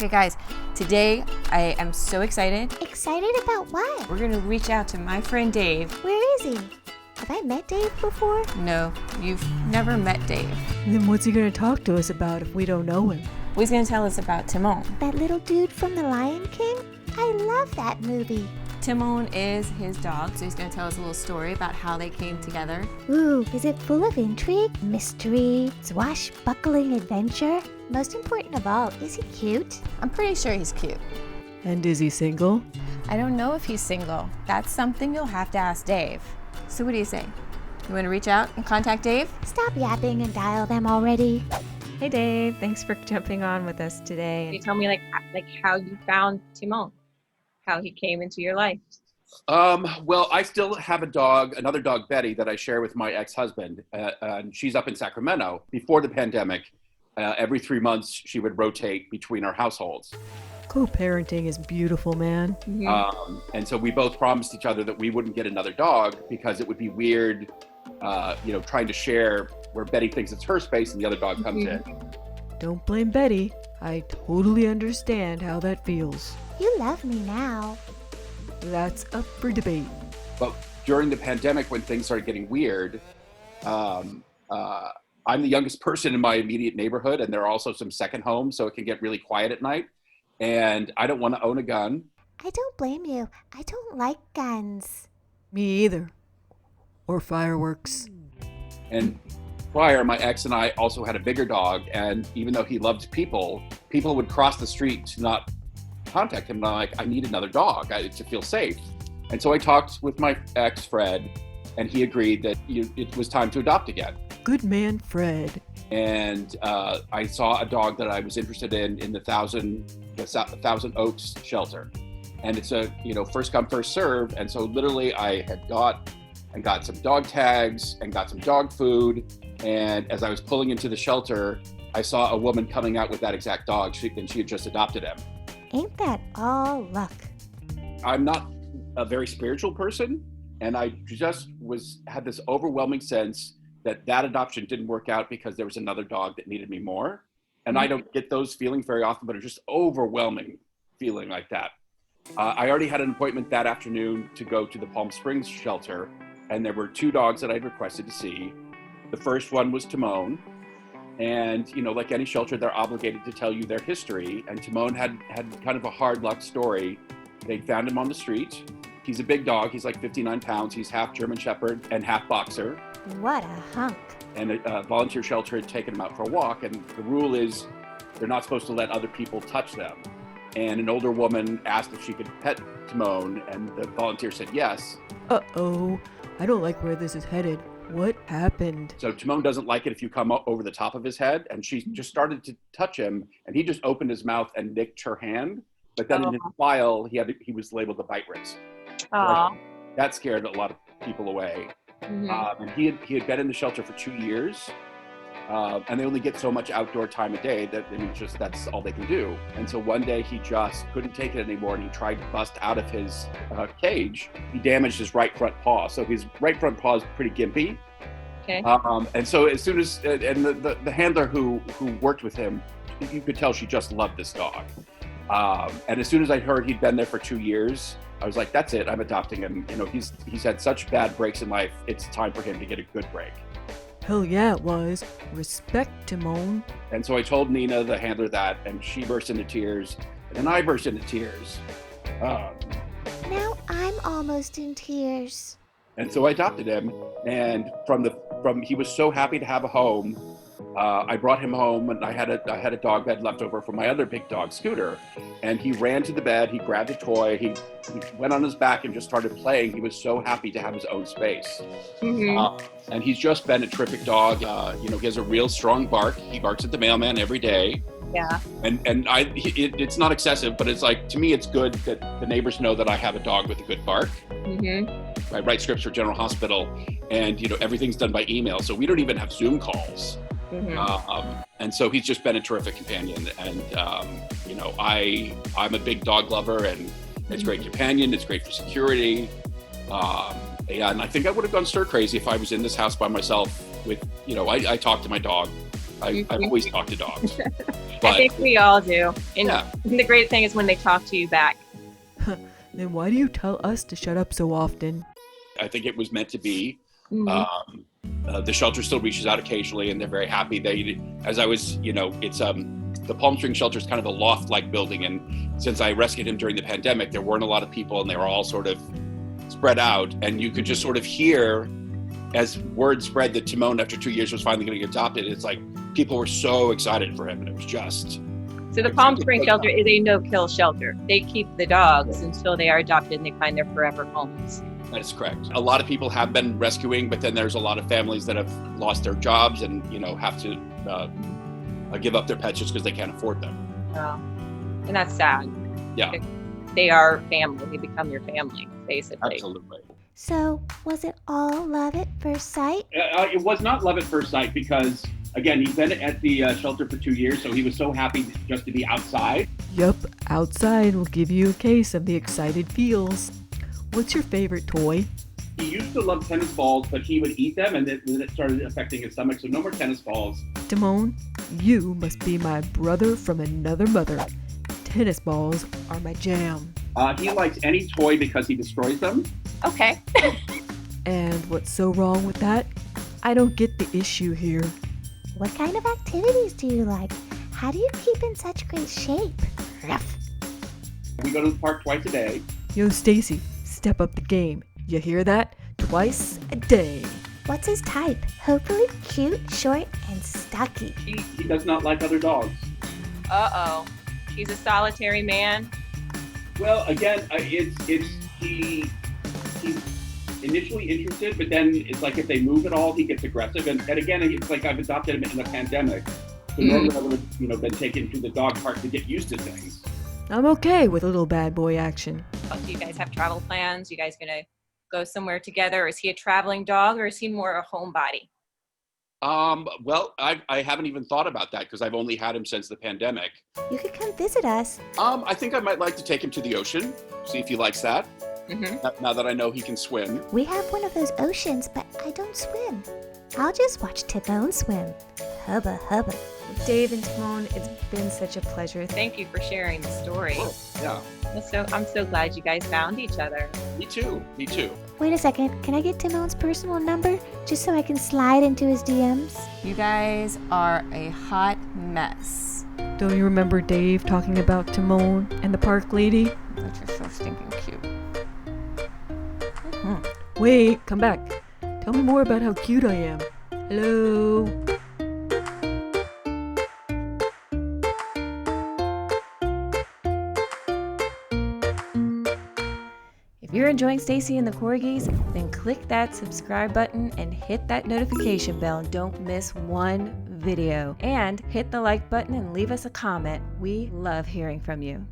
Okay guys, today I am so excited. Excited about what? We're gonna reach out to my friend Dave. Where is he? Have I met Dave before? No, you've never met Dave. Then what's he gonna talk to us about if we don't know him? He's gonna tell us about Timon. That little dude from The Lion King? I love that movie. Timon is his dog, so he's gonna tell us a little story about how they came together. Ooh, is it full of intrigue, mystery, swashbuckling adventure? Most important of all, is he cute? I'm pretty sure he's cute. And is he single? I don't know if he's single. That's something you'll have to ask Dave. So what do you say? You wanna reach out and contact Dave? Stop yapping and dial them already. Hey Dave, thanks for jumping on with us today. Can you tell me like how you found Timon, how he came into your life? Well, I still have a dog, another dog, Betty, that I share with my ex-husband, and she's up in Sacramento. Before the pandemic, every 3 months she would rotate between our households. Co-parenting is beautiful, man. Mm-hmm. And so we both promised each other that we wouldn't get another dog because it would be weird, trying to share where Betty thinks it's her space and the other dog comes in. Don't blame Betty. I totally understand how that feels. You love me now. That's up for debate. But during the pandemic, when things started getting weird, I'm the youngest person in my immediate neighborhood, and there are also some second homes, so it can get really quiet at night. And I don't want to own a gun. I don't blame you. I don't like guns. Me either. Or fireworks. And prior, my ex and I also had a bigger dog, and even though he loved people would cross the street to not contact him. And I'm like, I need another dog to feel safe. And so I talked with my ex, Fred, and he agreed that it was time to adopt again. Good man, Fred. And I saw a dog that I was interested in the Thousand Oaks shelter. And it's a, first come, first serve. And so literally I had got some dog tags and got some dog food. And as I was pulling into the shelter, I saw a woman coming out with that exact dog, and she had just adopted him. Ain't that all luck? I'm not a very spiritual person, and I just had this overwhelming sense that adoption didn't work out because there was another dog that needed me more. And I don't get those feelings very often, but it's just overwhelming feeling like that. I already had an appointment that afternoon to go to the Palm Springs shelter, and there were 2 dogs that I'd requested to see. The first one was Timon, and like any shelter, they're obligated to tell you their history. And Timon had kind of a hard luck story. They found him on the street. He's a big dog. He's like 59 pounds. He's half German Shepherd and half boxer. What a hunk. And a volunteer shelter had taken him out for a walk. And the rule is they're not supposed to let other people touch them. And an older woman asked if she could pet Timon, and the volunteer said yes. Uh-oh. I don't like where this is headed. What happened? So Timon doesn't like it if you come over the top of his head, and she just started to touch him, and he just opened his mouth and nicked her hand. But then in his file, he was labeled a bite risk. So that scared a lot of people away. Mm-hmm. And he had been in the shelter for 2 years, and they only get so much outdoor time a day that's all they can do. And so one day he just couldn't take it anymore, and he tried to bust out of his cage. He damaged his right front paw, so his right front paw is pretty gimpy. Okay. And so as soon as the handler who worked with him, you could tell she just loved this dog. And as soon as I heard he'd been there for 2 years, I was like, that's it, I'm adopting him. He's had such bad breaks in life, it's time for him to get a good break. Hell yeah, it was. Respect, Timon. And so I told Nina, the handler, that, and she burst into tears, and then I burst into tears. Now I'm almost in tears. And so I adopted him, and he was so happy to have a home. I brought him home, and I had a dog bed left over from my other big dog, Scooter. And he ran to the bed, he grabbed a toy, he went on his back and just started playing. He was so happy to have his own space. Mm-hmm. And he's just been a terrific dog. He has a real strong bark. He barks at the mailman every day. Yeah. And it's not excessive, but it's like, to me, it's good that the neighbors know that I have a dog with a good bark. Mm-hmm. I write scripts for General Hospital, and everything's done by email, so we don't even have Zoom calls. Mm-hmm. And so he's just been a terrific companion, and I'm a big dog lover, and it's a great companion. It's great for security, and I think I would have gone stir crazy if I was in this house by myself. With I talk to my dog. I've always talked to dogs. I think we all do. And Yeah. the great thing is when they talk to you back. Then why do you tell us to shut up so often? I think it was meant to be. Mhm. The shelter still reaches out occasionally, and they're very happy. As I was, it's the Palm Spring shelter is kind of a loft-like building, and since I rescued him during the pandemic, there weren't a lot of people, and they were all sort of spread out, and you could just sort of hear, as word spread that Timon, after 2 years, was finally going to get adopted. It's like people were so excited for him, and it was just. So the Palm Spring shelter is a no-kill shelter. They keep the dogs until they are adopted and they find their forever homes. That is correct. A lot of people have been rescuing, but then there's a lot of families that have lost their jobs and have to give up their pets just because they can't afford them. Wow. And that's sad. Yeah, They are family. They become your family, basically. absolutely. So, was it all love at first sight? It was not love at first sight because, again, he's been at the shelter for 2 years, so he was so happy just to be outside. Yup, outside will give you a case of the excited feels. What's your favorite toy? He used to love tennis balls, but he would eat them, and then it started affecting his stomach, so no more tennis balls. Timon, you must be my brother from another mother. Tennis balls are my jam. He likes any toy because he destroys them. Okay. And what's so wrong with that? I don't get the issue here. What kind of activities do you like? How do you keep in such great shape? Ruff. We go to the park twice a day. Yo, Stacy, step up the game. You hear that? Twice a day. What's his type? Hopefully cute, short, and stocky. He does not like other dogs. Uh-oh. He's a solitary man. Well, again, he's initially interested, but then it's like if they move at all, he gets aggressive. And again, it's like I've adopted him in the pandemic. So normally I would have, been taken to the dog park to get used to things. I'm okay with a little bad boy action. Do you guys have travel plans? You guys gonna go somewhere together? Is he a traveling dog or is he more a homebody? Well, I haven't even thought about that because I've only had him since the pandemic. You could come visit us. I think I might like to take him to the ocean, see if he likes that. Mm-hmm. Now that I know he can swim. We have one of those oceans, but I don't swim. I'll just watch Timon swim. Hubba hubba. Dave and Timon, it's been such a pleasure. Thank you for sharing the story. Oh, yeah, I'm so glad you guys found each other. me too. Wait a second, can I get Timon's personal number just so I can slide into his DMs? You guys are a hot mess. Don't you remember Dave talking about Timon and the park lady? Which is so stinking cute. Wait, come back. Tell me more about how cute I am. Hello? If you're enjoying Stacy and the Corgis, then click that subscribe button and hit that notification bell and don't miss one video. And hit the like button and leave us a comment. We love hearing from you.